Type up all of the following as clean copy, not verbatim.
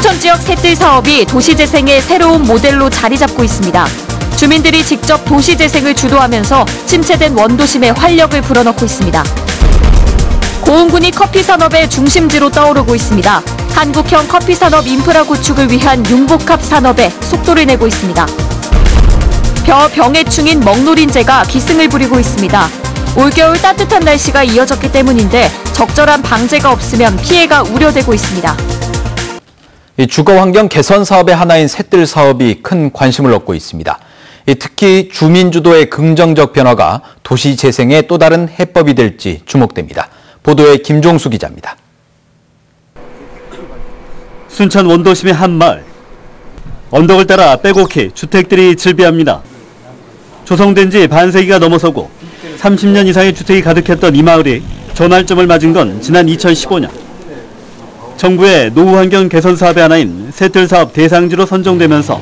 춘천 지역 셋들 사업이 도시재생의 새로운 모델로 자리 잡고 있습니다. 주민들이 직접 도시재생을 주도하면서 침체된 원도심에 활력을 불어넣고 있습니다. 고흥군이 커피 산업의 중심지로 떠오르고 있습니다. 한국형 커피 산업 인프라 구축을 위한 융복합 산업에 속도를 내고 있습니다. 병해충인 먹노린재가 기승을 부리고 있습니다. 올겨울 따뜻한 날씨가 이어졌기 때문인데 적절한 방제가 없으면 피해가 우려되고 있습니다. 이 주거환경 개선 사업의 하나인 셋들 사업이 큰 관심을 얻고 있습니다. 특히 주민 주도의 긍정적 변화가 도시 재생의 또 다른 해법이 될지 주목됩니다. 보도에 김종수 기자입니다. 순천 원도심의 한 마을. 언덕을 따라 빼곡히 주택들이 즐비합니다. 조성된 지 반세기가 넘어서고 30년 이상의 주택이 가득했던 이 마을이 전환점을 맞은 건 지난 2015년. 정부의 노후환경 개선 사업의 하나인 셋들 사업 대상지로 선정되면서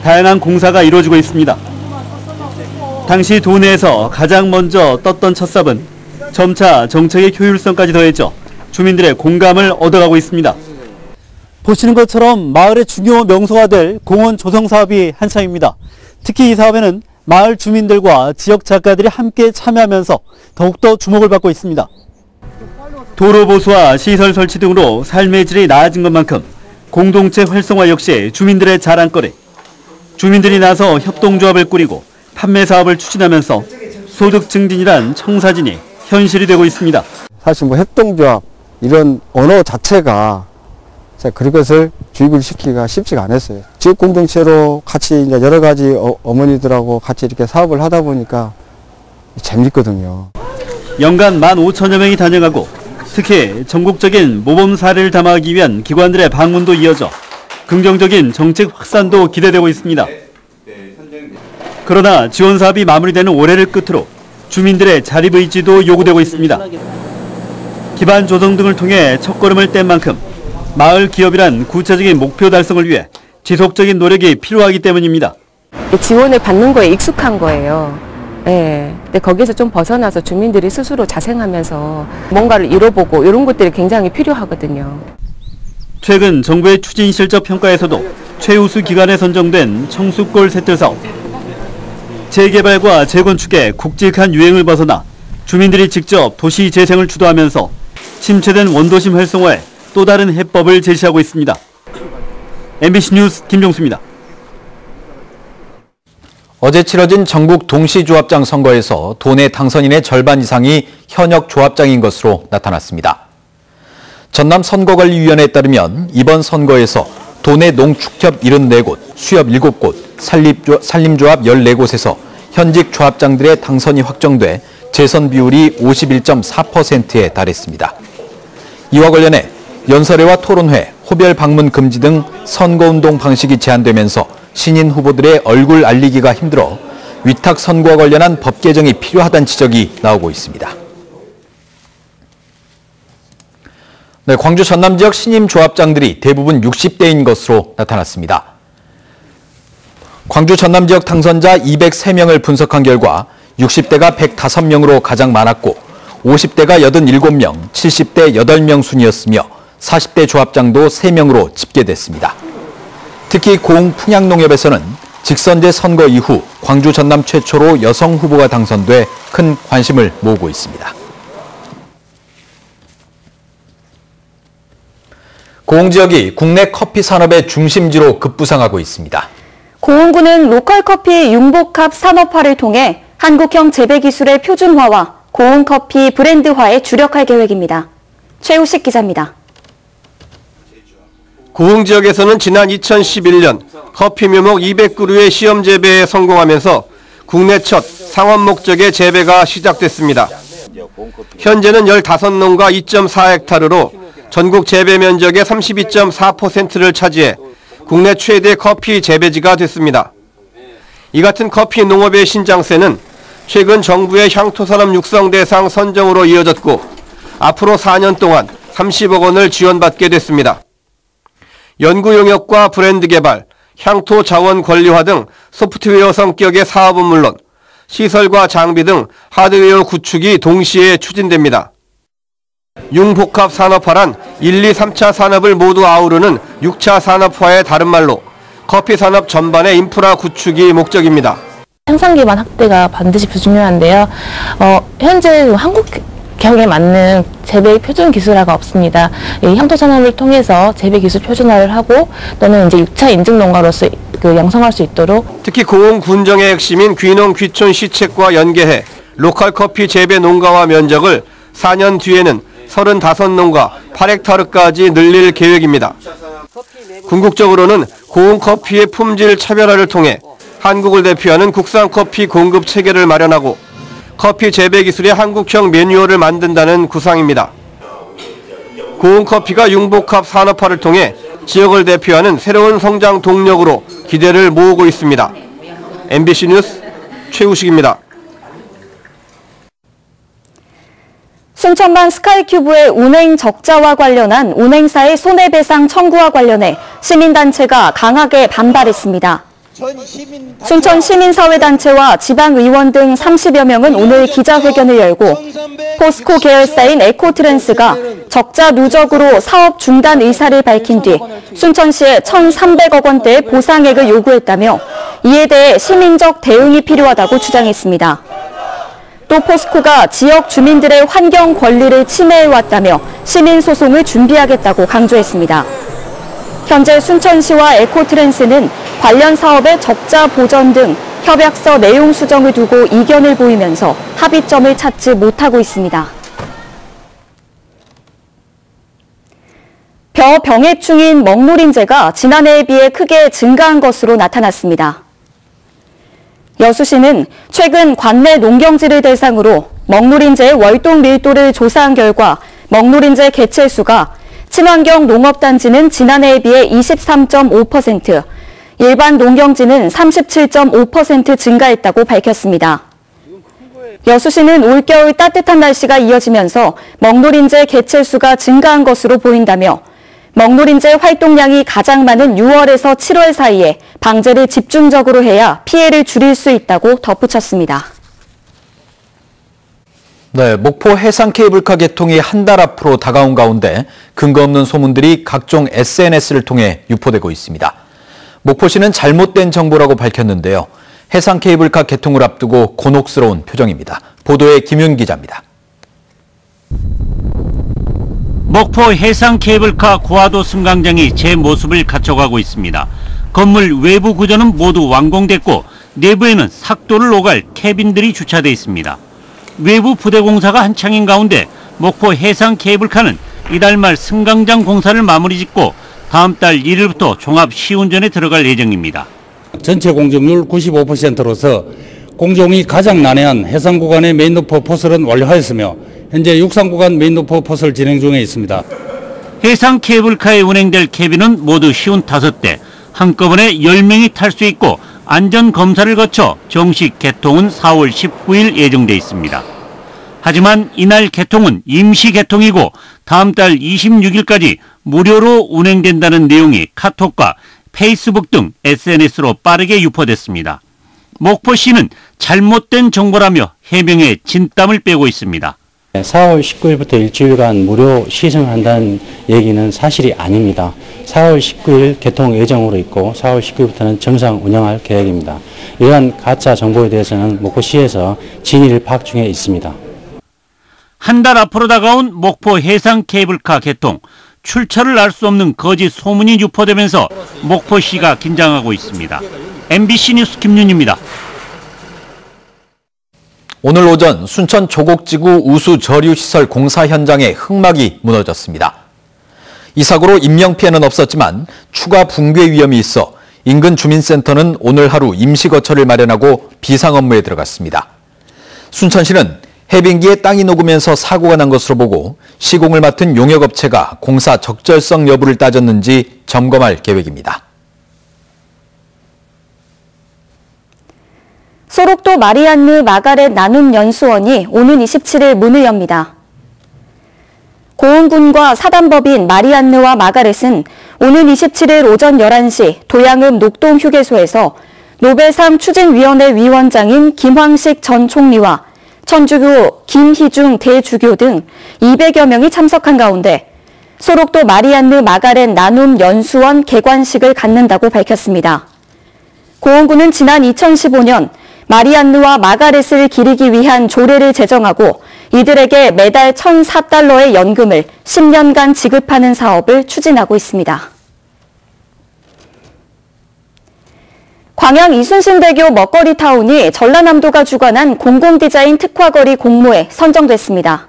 다양한 공사가 이루어지고 있습니다. 당시 도내에서 가장 먼저 떴던 첫삽은 점차 정책의 효율성까지 더해져 주민들의 공감을 얻어가고 있습니다. 보시는 것처럼 마을의 중요 명소가 될 공원 조성 사업이 한창입니다. 특히 이 사업에는 마을 주민들과 지역 작가들이 함께 참여하면서 더욱더 주목을 받고 있습니다. 도로 보수와 시설 설치 등으로 삶의 질이 나아진 것만큼 공동체 활성화 역시 주민들의 자랑거리. 주민들이 나서 협동조합을 꾸리고 판매 사업을 추진하면서 소득 증진이란 청사진이 현실이 되고 있습니다. 사실 협동조합 이런 언어 자체가 그것을 주입을 시키기가 쉽지가 않았어요. 지역 공동체로 같이 이제 여러 가지 어머니들하고 같이 이렇게 사업을 하다 보니까 재밌거든요. 연간 15,000여 명이 다녀가고 특히 전국적인 모범 사례를 담아가기 위한 기관들의 방문도 이어져 긍정적인 정책 확산도 기대되고 있습니다. 그러나 지원 사업이 마무리되는 올해를 끝으로 주민들의 자립 의지도 요구되고 있습니다. 기반 조성 등을 통해 첫걸음을 뗀 만큼 마을 기업이란 구체적인 목표 달성을 위해 지속적인 노력이 필요하기 때문입니다. 지원을 받는 거에 익숙한 거예요. 네. 근데 거기서 좀 벗어나서 주민들이 스스로 자생하면서 뭔가를 이뤄보고 이런 것들이 굉장히 필요하거든요. 최근 정부의 추진 실적 평가에서도 최우수 기관에 선정된 청수골 셋들 사업. 재개발과 재건축의 굵직한 유행을 벗어나 주민들이 직접 도시 재생을 주도하면서 침체된 원도심 활성화에 또 다른 해법을 제시하고 있습니다. MBC 뉴스 김종수입니다. 어제 치러진 전국 동시조합장 선거에서 도내 당선인의 절반 이상이 현역 조합장인 것으로 나타났습니다. 전남 선거관리위원회에 따르면 이번 선거에서 도내 농축협 74곳, 수협 7곳, 산림조합 14곳에서 현직 조합장들의 당선이 확정돼 재선 비율이 51.4%에 달했습니다. 이와 관련해 연설회와 토론회, 호별 방문 금지 등 선거운동 방식이 제한되면서 신인 후보들의 얼굴 알리기가 힘들어 위탁 선거와 관련한 법 개정이 필요하다는 지적이 나오고 있습니다. 네, 광주 전남 지역 신임 조합장들이 대부분 60대인 것으로 나타났습니다. 광주 전남 지역 당선자 203명을 분석한 결과 60대가 105명으로 가장 많았고 50대가 87명, 70대 8명 순이었으며 40대 조합장도 3명으로 집계됐습니다. 특히 고흥풍양농협에서는 직선제 선거 이후 광주 전남 최초로 여성 후보가 당선돼 큰 관심을 모으고 있습니다. 고흥 지역이 국내 커피 산업의 중심지로 급부상하고 있습니다. 고흥군은 로컬 커피 융복합 산업화를 통해 한국형 재배 기술의 표준화와 고흥 커피 브랜드화에 주력할 계획입니다. 최우식 기자입니다. 고흥 지역에서는 지난 2011년 커피 묘목 200그루의 시험 재배에 성공하면서 국내 첫 상업 목적의 재배가 시작됐습니다. 현재는 15농가 2.4헥타르로 전국 재배 면적의 32.4%를 차지해 국내 최대 커피 재배지가 됐습니다. 이 같은 커피 농업의 신장세는 최근 정부의 향토산업 육성 대상 선정으로 이어졌고 앞으로 4년 동안 30억 원을 지원받게 됐습니다. 연구 용역과 브랜드 개발, 향토 자원 권리화 등 소프트웨어 성격의 사업은 물론 시설과 장비 등 하드웨어 구축이 동시에 추진됩니다. 융복합 산업화란 1, 2, 3차 산업을 모두 아우르는 6차 산업화의 다른 말로 커피 산업 전반의 인프라 구축이 목적입니다. 생산 기반 확대가 반드시 중요한데요. 현재 한국경에 맞는 재배 표준 기술화가 없습니다. 이 향토 산업을 통해서 재배 기술 표준화를 하고 또는 이제 6차 인증 농가로서 양성할 수 있도록 특히 고온 군정의 핵심인 귀농 귀촌 시책과 연계해 로컬 커피 재배 농가와 면적을 4년 뒤에는 35농가 8헥타르까지 늘릴 계획입니다. 궁극적으로는 고운 커피의 품질 차별화를 통해 한국을 대표하는 국산 커피 공급 체계를 마련하고 커피 재배 기술의 한국형 매뉴얼을 만든다는 구상입니다. 고운 커피가 융복합 산업화를 통해 지역을 대표하는 새로운 성장 동력으로 기대를 모으고 있습니다. MBC 뉴스 최우식입니다. 순천만 스카이큐브의 운행 적자와 관련한 운행사의 손해배상 청구와 관련해 시민단체가 강하게 반발했습니다. 순천 시민사회단체와 지방의원 등 30여 명은 오늘 기자회견을 열고 포스코 계열사인 에코트랜스가 적자 누적으로 사업 중단 의사를 밝힌 뒤 순천시에 1,300억 원대의 보상액을 요구했다며 이에 대해 시민적 대응이 필요하다고 주장했습니다. 또 포스코가 지역 주민들의 환경 권리를 침해해왔다며 시민소송을 준비하겠다고 강조했습니다. 현재 순천시와 에코트랜스는 관련 사업의 적자 보전 등 협약서 내용 수정을 두고 이견을 보이면서 합의점을 찾지 못하고 있습니다. 벼 병해충인 먹물인재가 지난해에 비해 크게 증가한 것으로 나타났습니다. 여수시는 최근 관내 농경지를 대상으로 먹물인재의 월동 밀도를 조사한 결과 먹물인재 개체수가 친환경 농업단지는 지난해에 비해 23.5%, 일반 농경지는 37.5% 증가했다고 밝혔습니다. 여수시는 올겨울 따뜻한 날씨가 이어지면서 먹물인재 개체수가 증가한 것으로 보인다며 먹물인재 활동량이 가장 많은 6월에서 7월 사이에 방제를 집중적으로 해야 피해를 줄일 수 있다고 덧붙였습니다. 네, 목포 해상 케이블카 개통이 한 달 앞으로 다가온 가운데 근거 없는 소문들이 각종 SNS를 통해 유포되고 있습니다. 목포시는 잘못된 정보라고 밝혔는데요. 해상 케이블카 개통을 앞두고 곤혹스러운 표정입니다. 보도에 김윤 기자입니다. 목포 해상 케이블카 고화도 승강장이 제 모습을 갖춰가고 있습니다. 건물 외부 구조는 모두 완공됐고 내부에는 삭도를 오갈 캐빈들이 주차돼 있습니다. 외부 부대 공사가 한창인 가운데 목포 해상 케이블카는 이달 말 승강장 공사를 마무리 짓고 다음 달 1일부터 종합 시운전에 들어갈 예정입니다. 전체 공정률 95%로서 공정이 가장 난해한 해상 구간의 메인로퍼 포설은 완료하였으며 현재 육상 구간 메인로퍼 포설 진행 중에 있습니다. 해상 케이블카에 운행될 캐빈은 모두 55대, 한꺼번에 10명이 탈 수 있고 안전검사를 거쳐 정식 개통은 4월 19일 예정돼 있습니다. 하지만 이날 개통은 임시 개통이고 다음 달 26일까지 무료로 운행된다는 내용이 카톡과 페이스북 등 SNS로 빠르게 유포됐습니다. 목포시는 잘못된 정보라며 해명에 진땀을 빼고 있습니다. 4월 19일부터 일주일간 무료 시승한다는 얘기는 사실이 아닙니다. 4월 19일 개통 예정으로 있고 4월 19일부터는 정상 운영할 계획입니다. 이러한 가짜 정보에 대해서는 목포시에서 진위를 파악 중에 있습니다. 한 달 앞으로 다가온 목포 해상 케이블카 개통. 출처를 알 수 없는 거짓 소문이 유포되면서 목포시가 긴장하고 있습니다. MBC 뉴스 김윤입니다. 오늘 오전 순천 조곡지구 우수 저류시설 공사 현장에 흙막이 무너졌습니다. 이 사고로 인명피해는 없었지만 추가 붕괴 위험이 있어 인근 주민센터는 오늘 하루 임시거처를 마련하고 비상 업무에 들어갔습니다. 순천시는 해빙기에 땅이 녹으면서 사고가 난 것으로 보고 시공을 맡은 용역업체가 공사 적절성 여부를 따졌는지 점검할 계획입니다. 소록도 마리안느 마가렛 나눔 연수원이 오는 27일 문을 엽니다. 고흥군과 사단법인 마리안느와 마가렛은 오는 27일 오전 11시 도양읍 녹동휴게소에서 노벨상 추진위원회 위원장인 김황식 전 총리와 천주교 김희중 대주교 등 200여 명이 참석한 가운데 소록도 마리안느 마가렛 나눔 연수원 개관식을 갖는다고 밝혔습니다. 고원군은 지난 2015년 마리안느와 마가렛을 기리기 위한 조례를 제정하고 이들에게 매달 1,004달러의 연금을 10년간 지급하는 사업을 추진하고 있습니다. 광양 이순신대교 먹거리타운이 전라남도가 주관한 공공디자인 특화거리 공모에 선정됐습니다.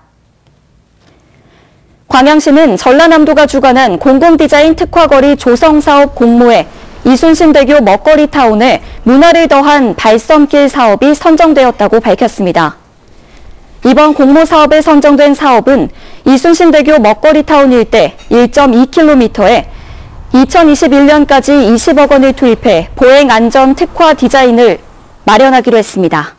광양시는 전라남도가 주관한 공공디자인 특화거리 조성사업 공모에 이순신대교 먹거리타운에 문화를 더한 발섬길 사업이 선정되었다고 밝혔습니다. 이번 공모 사업에 선정된 사업은 이순신대교 먹거리타운 일대 1.2km에 2021년까지 20억 원을 투입해 보행 안전 특화 디자인을 마련하기로 했습니다.